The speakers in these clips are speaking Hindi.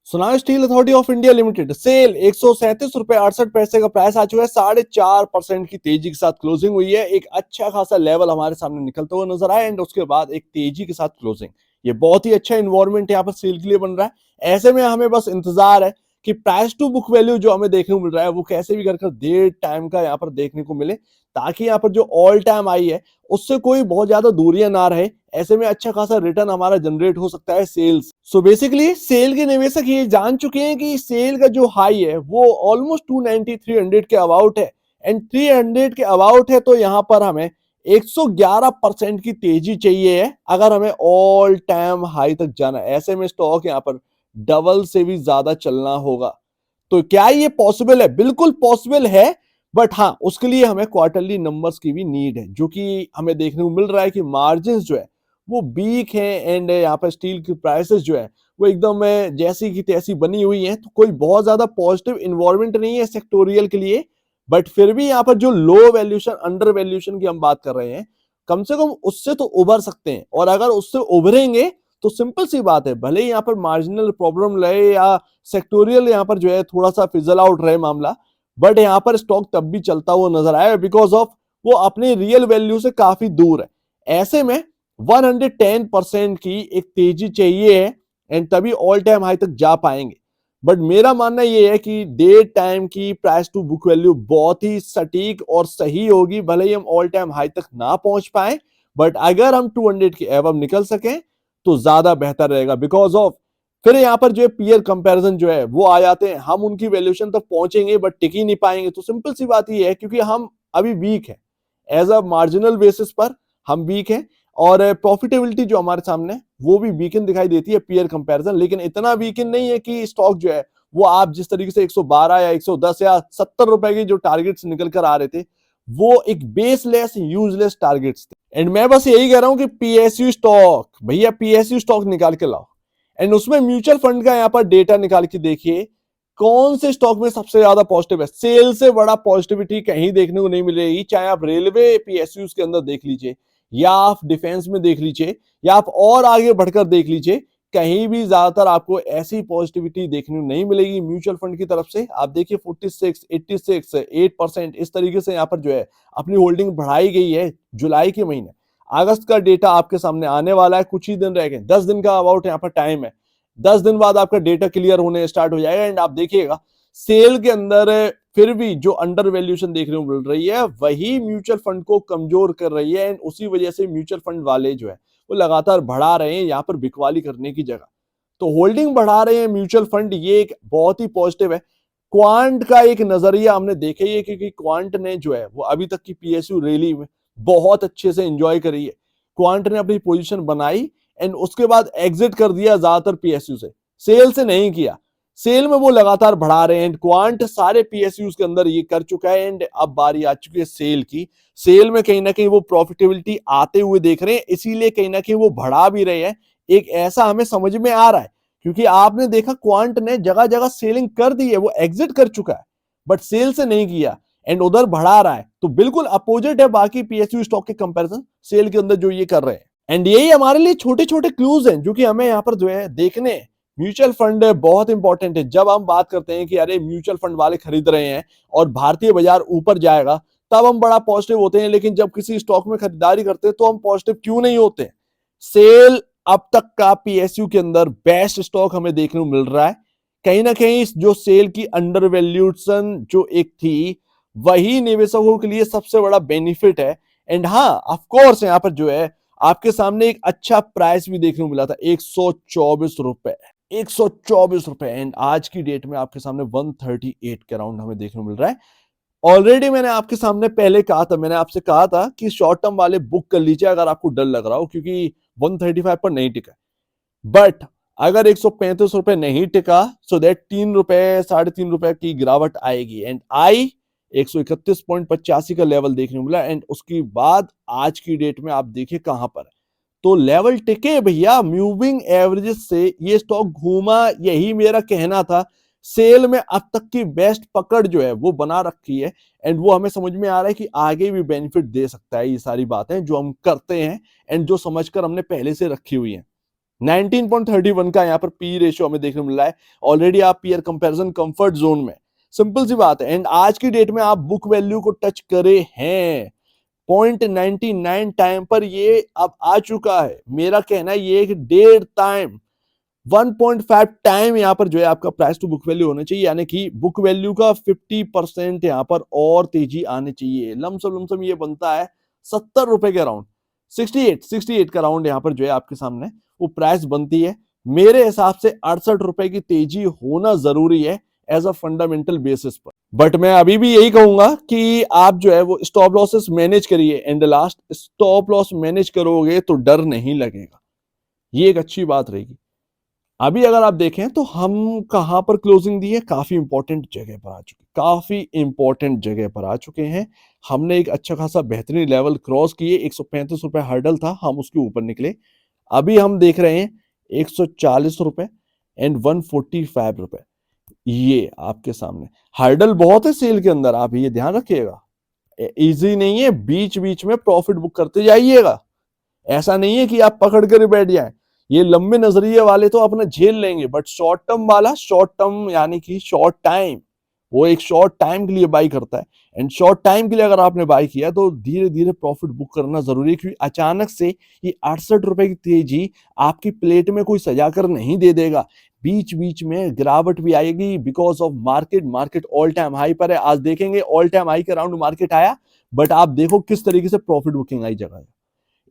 Sonar Steel Authority of India Limited SAIL 137 रुपए 68 पैसे का प्राइस आ चुका है। 4.5% की तेजी के साथ क्लोजिंग हुई है। एक अच्छा खासा लेवल हमारे सामने निकलता हुआ नजर आया एंड उसके बाद एक तेजी के साथ क्लोजिंग। ये बहुत ही अच्छा इन्वायरमेंट यहाँ पर सेल के लिए बन रहा है। ऐसे में हमें बस इंतजार है कि प्राइस टू बुक वैल्यू जो हमें देखने को मिल रहा है वो कैसे भी कर देर टाइम का यहाँ पर देखने को मिले, ताकि यहाँ पर जो ऑल टाइम आई है उससे कोई बहुत ज्यादा दूरियां ना रहे। ऐसे में अच्छा खासा रिटर्न हमारा जनरेट हो सकता है सेल्स। सो बेसिकली सेल के निवेशक ये जान चुके हैं कि सेल का जो हाई है वो ऑलमोस्ट 290 300 के अबाउट है एंड 300 के अबाउट है, तो यहां पर हमें 111% की तेजी चाहिए है अगर हमें ऑल टाइम हाई तक जाना है। ऐसे में स्टॉक यहां पर डबल से भी ज्यादा चलना होगा। तो क्या ये पॉसिबल है? बिल्कुल पॉसिबल है, बट हाँ उसके लिए हमें क्वार्टरली नंबर्स की भी नीड है, जो कि हमें देखने को मिल रहा है कि मार्जिन जो है वो वीक है एंड यहाँ पर स्टील की प्राइसेस जो है वो एकदम जैसी की तैसी बनी हुई है। तो कोई बहुत ज्यादा पॉजिटिव इन्वायरमेंट नहीं है सेक्टोरियल के लिए, बट फिर भी यहाँ पर जो लो वैल्यूएशन अंडर वैल्यूएशन की हम बात कर रहे हैं, कम से कम उससे तो उभर सकते हैं। और अगर उससे उभरेंगे तो सिंपल सी बात है, भले ही यहाँ पर मार्जिनल प्रॉब्लम रहे या सेक्टोरियल यहाँ पर जो है थोड़ा सा फिजल आउट रहे मामला, बट यहाँ पर स्टॉक तब भी चलता हुआ नजर आया बिकॉज ऑफ वो अपने रियल वैल्यू से काफी दूर है। ऐसे में 110% की एक तेजी चाहिए है एंड तभी ऑल टाइम हाई तक जा पाएंगे। बट मेरा मानना यह है कि डे टाइम की प्राइस टू बुक वैल्यू बहुत ही सटीक और सही होगी। भले ही हम ऑल टाइम हाई तक ना पहुंच पाए, बट अगर हम 200 के एवं निकल सकें तो ज्यादा बेहतर रहेगा बिकॉज ऑफ फिर यहाँ पर जो है पीयर कंपैरिजन जो है वो आ जाते हैं। हम उनकी वैल्यूएशन तक पहुंचेंगे बट टिक ही नहीं पाएंगे। तो सिंपल सी बात ये है क्योंकि हम अभी वीक है, एज अ मार्जिनल बेसिस पर हम वीक है और प्रॉफिटेबिलिटी जो हमारे सामने वो भी वीकन दिखाई देती है पीयर कंपैरिजन, लेकिन इतना वीकन नहीं है कि स्टॉक जो है वो आप जिस तरीके से 112 या 110 या 70 रुपए की जो टारगेट्स निकल कर आ रहे थे वो एक बेसलेस यूजलेस टारगेट्स थे। एंड मैं बस यही कह रहा हूं कि पीएसयू स्टॉक, भैया पीएसयू स्टॉक निकाल के लाओ एंड उसमें म्यूचुअल फंड का यहां पर डेटा निकाल के देखिए कौन से स्टॉक में सबसे ज्यादा पॉजिटिव है। सेल से बड़ा पॉजिटिविटी कहीं देखने को नहीं मिलेगी, चाहे आप रेलवे पीएसयू के अंदर देख लीजिए या आप डिफेंस में देख लीजिए या आप और आगे बढ़कर देख लीजिए, कहीं भी ज्यादातर आपको ऐसी पॉजिटिविटी देखने को नहीं मिलेगी म्यूचुअल फंड की तरफ से। आप देखिए 46 86 8% इस तरीके से यहाँ पर जो है अपनी होल्डिंग बढ़ाई गई है जुलाई के महीने। अगस्त का डेटा आपके सामने आने वाला है, कुछ ही दिन रह गए, 10 दिन का अबाउट यहाँ पर टाइम है। 10 दिन बाद आपका डेटा क्लियर होने स्टार्ट हो जाएगा एंड आप देखिएगा सेल के अंदर फिर भी जो अंडर वैल्यूएशन देखने को मिल रही है वही म्यूचुअल फंड को कमजोर कर रही है एंड उसी वजह से म्यूचुअल फंड वाले जो है वो लगातार बढ़ा रहे हैं यहाँ पर बिकवाली करने की जगह। तो होल्डिंग बढ़ा रहे हैं म्यूचुअल फंड, ये एक बहुत ही पॉजिटिव है। क्वांट का एक नजरिया हमने देखा ही है क्योंकि क्वांट ने जो है वो अभी तक की पीएसयू रैली में बहुत अच्छे से एंजॉय करी है। क्वांट ने अपनी पोजीशन बनाई एंड उसके बाद एग्जिट कर दिया ज्यादातर पीएसयू से, सेल से नहीं किया। सेल में वो लगातार बढ़ा रहे हैं, क्वांट सारे पीएसयू के अंदर ये कर चुका है एंड अब बारी आ चुकी है सेल की। सेल में कहीं ना कहीं वो प्रॉफिटेबिलिटी आते हुए देख रहे हैं, इसीलिए कहीं ना कहीं वो बढ़ा भी रहे हैं। एक ऐसा हमें समझ में आ रहा है क्योंकि आपने देखा क्वांट ने जगह जगह सेलिंग कर दी है, वो एग्जिट कर चुका है बट सेल से नहीं किया एंड उधर बढ़ा रहा है। तो बिल्कुल अपोजिट है बाकी पीएसयू स्टॉक के कंपैरिजन सेल के अंदर जो ये कर रहे हैं। एंड यही हमारे लिए छोटे छोटे क्लूज हैं जो कि हमें यहाँ पर जो है देखने। म्यूचुअल फंड बहुत इंपॉर्टेंट है। जब हम बात करते हैं कि अरे म्यूचुअल फंड वाले खरीद रहे हैं और भारतीय बाजार ऊपर जाएगा तब हम बड़ा पॉजिटिव होते हैं, लेकिन जब किसी स्टॉक में खरीदारी करते हैं तो हम पॉजिटिव क्यों नहीं होते। सेल अब तक का पीएसयू के अंदर बेस्ट स्टॉक हमें देखने को मिल रहा है। कहीं ना कहीं जो सेल की अंडर वैल्यूएशन जो एक थी वही निवेशकों के लिए सबसे बड़ा बेनिफिट है। एंड हाँ ऑफ कोर्स यहाँ पर जो है आपके सामने एक अच्छा प्राइस भी देखने को मिला था 124 रुपए, 124 रुपए एंड आज की डेट में आपके सामने 138 के अराउंड हमें देखने को मिल रहा है। ऑलरेडी मैंने आपके सामने पहले कहा था, मैंने आपसे कहा था कि शॉर्ट टर्म वाले बुक कर लीजिए अगर आपको डर लग रहा हो क्योंकि 135 पर नहीं टिका। बट अगर 135 रुपए नहीं टिका सो दैट 3 रुपए 3.5 रुपए की गिरावट आएगी एंड आई 131.85 का लेवल देखने को मिला एंड उसके बाद आज की डेट में आप देखिए कहां पर है। तो लेवल टिके भैया, मूविंग एवरेजेस से ये स्टॉक घूमा, यही मेरा कहना था। सेल में अब तक की बेस्ट पकड़ जो है वो बना रखी है एंड वो हमें समझ में आ रहा है कि आगे भी बेनिफिट दे सकता है। ये सारी बातें जो हम करते हैं एंड जो समझकर हमने पहले से रखी हुई है। 19.31 का यहाँ पर पी रेशियो हमें देखने को मिल रहा है। ऑलरेडी आप पीयर कंपैरिजन कंफर्ट जोन में, सिंपल सी बात है। एंड आज की डेट में आप बुक वैल्यू को टच करे हैं 0.99 टाइम पर, ये अब आ चुका है। मेरा कहना है ये एक डेढ़ टाइम 1.5 टाइम यहाँ पर जो है आपका प्राइस टू बुक वैल्यू होना चाहिए, यानी कि बुक वैल्यू का 50% यहाँ पर और तेजी आनी चाहिए। लमसम ये बनता है 70 रुपए के अराउंड, 68 का राउंड यहाँ पर जो है आपके सामने वो प्राइस बनती है। मेरे हिसाब से 68 रुपए की तेजी होना जरूरी है एज अ फंडामेंटल बेसिस पर। बट मैं अभी भी यही कहूंगा कि आप जो है वो स्टॉप लॉसेस मैनेज करिए। And last, stop loss manage करोगे तो डर नहीं लगेगा, ये एक अच्छी बात रहेगी। अभी अगर आप देखें तो हम कहां पर क्लोजिंग दी है, काफी इंपॉर्टेंट जगह पर आ चुके, काफी इंपॉर्टेंट जगह पर आ चुके हैं। हमने एक अच्छा खासा बेहतरीन लेवल क्रॉस किए, 135 रुपए हर्डल था, हम उसके ऊपर निकले। अभी हम देख रहे हैं 140 रुपए एंड 145 रुपए, ये आपके सामने हर्डल बहुत है सेल के अंदर, आप ये ध्यान रखिएगा। इजी नहीं है, बीच बीच में प्रॉफिट बुक करते जाइएगा। ऐसा नहीं है कि आप पकड़ कर बैठ जाए। ये लंबे नजरिए वाले तो अपना झेल लेंगे, बट शॉर्ट टर्म वाला, शॉर्ट टर्म यानी कि शॉर्ट टाइम, वो एक शॉर्ट टाइम के लिए बाई करता है। एंड शॉर्ट टाइम के लिए अगर आपने बाई किया तो धीरे धीरे प्रॉफिट बुक करना जरूरी है, क्योंकि अचानक से ये 68 रुपए की तेजी आपकी प्लेट में कोई सजा कर नहीं दे देगा। बीच बीच में गिरावट भी आएगी because of market all time high पर है। आज देखेंगे ऑल टाइम हाई के अराउंड मार्केट आया, बट आप देखो किस तरीके से प्रॉफिट बुकिंग आई जगह।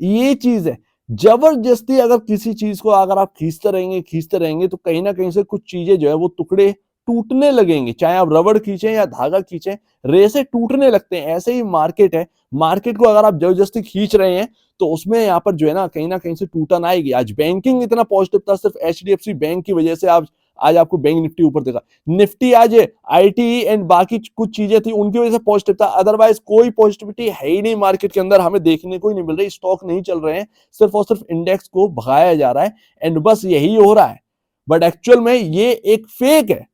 ये चीज है, जबरदस्ती अगर किसी चीज को अगर आप खींचते रहेंगे तो कहीं ना कहीं से कुछ चीजें जो है वो टुकड़े टूटने लगेंगे। चाहे आप रबड़ खींचें या धागा खींचें, रेसे टूटने लगते हैं। ऐसे ही मार्केट है, मार्केट को अगर आप जबरदस्ती खींच रहे हैं तो उसमें यहाँ पर जो है ना कहीं से टूटन आएगी। आज बैंकिंग इतना पॉजिटिव था, सिर्फ एचडीएफसी बैंक की वजह से आप आज आपको बैंक निफ्टी ऊपर देखा। निफ्टी आज आईटी एंड बाकी कुछ चीजें थी उनकी वजह से पॉजिटिव था, अदरवाइज कोई पॉजिटिविटी है ही नहीं मार्केट के अंदर, हमें देखने को ही नहीं मिल रही। स्टॉक नहीं चल रहे हैं, सिर्फ और सिर्फ इंडेक्स को भगाया जा रहा है एंड बस यही हो रहा है। बट एक्चुअल में ये एक फेक है।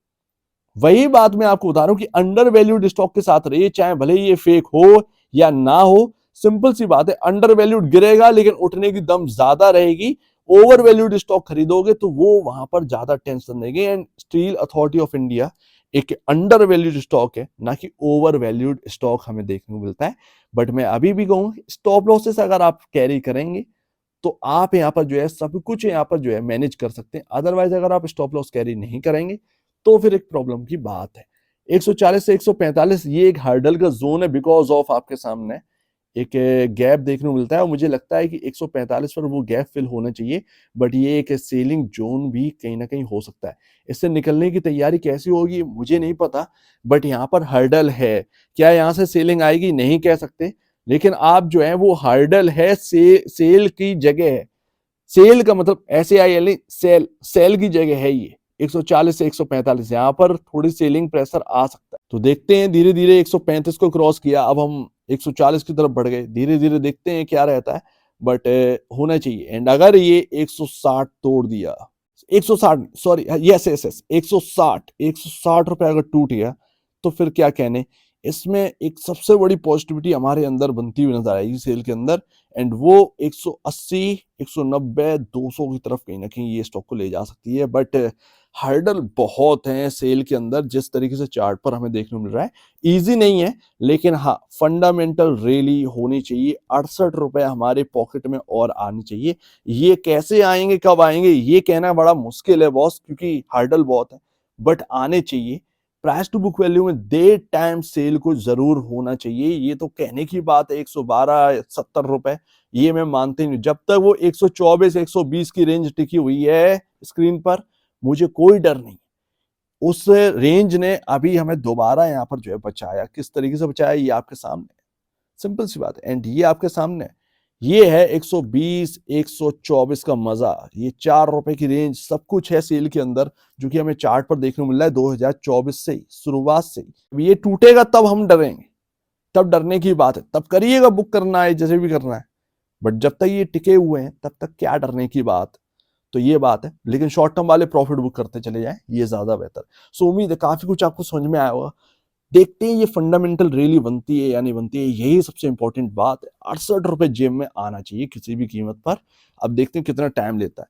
वही बात मैं आपको बता रहा हूं कि अंडर वैल्यूड स्टॉक के साथ रहिए, चाहे भले ये फेक हो या ना हो। सिंपल सी बात है, अंडर वैल्यूड गिरेगा लेकिन उठने की दम ज्यादा रहेगी। ओवर वैल्यूड स्टॉक खरीदोगे तो वो वहां पर ज्यादा टेंशन देंगे। And steel Authority of India एक अंडर वैल्यूड स्टॉक है, ना कि ओवर वैल्यूड स्टॉक हमें देखने को मिलता है। बट मैं अभी भी कहूंगा स्टॉप लॉसेस अगर आप कैरी करेंगे तो आप यहाँ पर जो है सब कुछ यहाँ पर जो है मैनेज कर सकते हैं। अदरवाइज अगर आप स्टॉप लॉस कैरी नहीं करेंगे तो फिर एक प्रॉब्लम की बात है। 140 से 145 ये एक हर्डल का जोन है, बिकॉज ऑफ आपके सामने एक गैप देखने को मिलता है और मुझे लगता है कि 145 पर वो गैप फिल होना चाहिए। बट ये एक सेलिंग जोन भी कहीं ना कहीं हो सकता है। इससे निकलने की तैयारी कैसी होगी मुझे नहीं पता, बट यहाँ पर हर्डल है। क्या यहाँ से सेलिंग आएगी नहीं कह सकते, लेकिन आप जो है वो हर्डल है, सेल की जगह है। सेल का मतलब ऐसे आई एल सेल की जगह है ये। 140 से 145 यहाँ पर थोड़ी सेलिंग प्रेशर आ सकता है। तो देखते हैं, धीरे धीरे 135 को क्रॉस किया, अब हम 140 की तरफ बढ़ गए। धीरे धीरे देखते हैं क्या रहता है, बट होना चाहिए। एंड अगर ये 160 तोड़ दिया, 160 सॉरी, यस यस यस 160 रुपए अगर टूट गया तो फिर क्या कहने। इसमें एक सबसे बड़ी पॉजिटिविटी हमारे अंदर बनती हुई नजर आएगी सेल के अंदर। एंड वो 180 190 200 की तरफ कहीं ना कहीं ये स्टॉक को ले जा सकती है। बट हर्डल बहुत हैं सेल के अंदर, जिस तरीके से चार्ट पर हमें देखने को मिल रहा है। इजी नहीं है, लेकिन हाँ फंडामेंटल रैली होनी चाहिए। 68 रुपए हमारे पॉकेट में और आनी चाहिए। ये कैसे आएंगे कब आएंगे ये कहना बड़ा मुश्किल है बॉस, क्योंकि हर्डल बहुत है, बट आने चाहिए। प्राइस टू बुक वैल्यू में डे टाइम सेल को जरूर होना चाहिए। ये तो कहने की बात है 112 70 रुपए, ये मैं मानते नहीं। जब तक वो 124 120 की रेंज टिकी हुई है स्क्रीन पर, मुझे कोई डर नहीं। उस रेंज ने अभी हमें दोबारा यहाँ पर जो है बचाया। किस तरीके से बचाया ये आपके सामने, सिंपल सी बात है। एंड ये आपके सामने ये है 120 124 का मजा। ये 4 रुपए की रेंज सब कुछ है सेल के अंदर, जो कि हमें चार्ट पर देखने को मिल रहा है 2024 से शुरुआत से। ये टूटेगा तब हम डरेंगे, तब डरने की बात है। तब करिएगा, बुक करना है जैसे भी करना है, बट जब तक ये टिके हुए हैं तब तक क्या डरने की बात। तो ये बात है, लेकिन शॉर्ट टर्म वाले प्रॉफिट बुक करते चले जाएं, ये ज्यादा बेहतर। सो उम्मीद है काफी कुछ आपको समझ में आया होगा। देखते हैं ये फंडामेंटल रैली बनती है या नहीं बनती है, यही सबसे इंपॉर्टेंट बात है। 68 रुपए जेब में आना चाहिए किसी भी कीमत पर। अब देखते हैं कितना टाइम लेता है।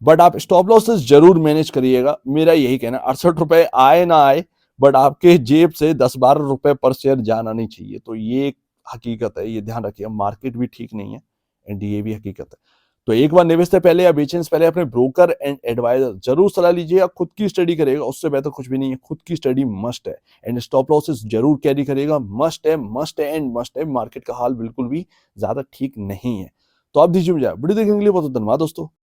बट आप स्टॉप लॉसेस जरूर मैनेज करिएगा, मेरा यही कहना है। 68 रुपए आए ना आए, बट आपके जेब से 10-12 रुपए पर शेयर जाना नहीं चाहिए। तो ये एक हकीकत है, ये ध्यान रखिए। मार्केट भी ठीक नहीं है एंड ये भी हकीकत है। तो एक बार निवेश से पहले या बेचने से पहले अपने ब्रोकर एंड एडवाइजर जरूर सलाह लीजिएगा। खुद की स्टडी करेगा, उससे बेहतर कुछ भी नहीं है। खुद की स्टडी मस्ट है एंड स्टॉप लॉसेस जरूर कैरी करेगा, मस्ट है, मस्ट है एंड मस्ट है। मार्केट का हाल बिल्कुल भी ज्यादा ठीक नहीं है। तो आप दीजिए मुझे वीडियो देखने के लिए बहुत धन्यवाद दोस्तों।